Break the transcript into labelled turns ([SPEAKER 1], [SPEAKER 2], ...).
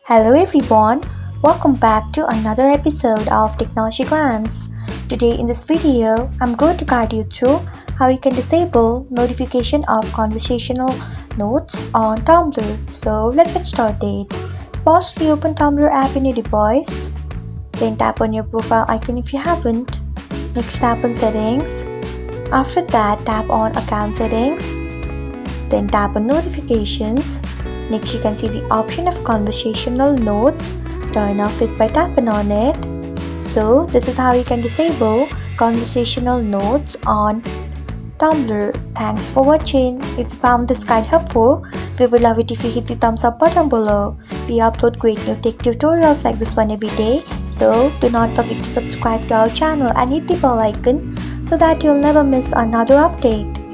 [SPEAKER 1] Hello everyone, welcome back to another episode of Technologyglance. Today in this video, I'm going to guide you through how you can disable notification of conversational notes on Tumblr. So let's get started. Pause the open Tumblr app in your device. Then tap on your profile icon if you haven't. Next tap on settings. After that, tap on account settings. Then tap on notifications. Next, you can see the option of conversational notes. Turn off it by tapping on it. So, this is how you can disable conversational notes on Tumblr. Thanks for watching. If you found this guide helpful, we would love it if you hit the thumbs up button below. We upload great new tech tutorials like this one every day. So, do not forget to subscribe to our channel and hit the bell icon so that you'll never miss another update.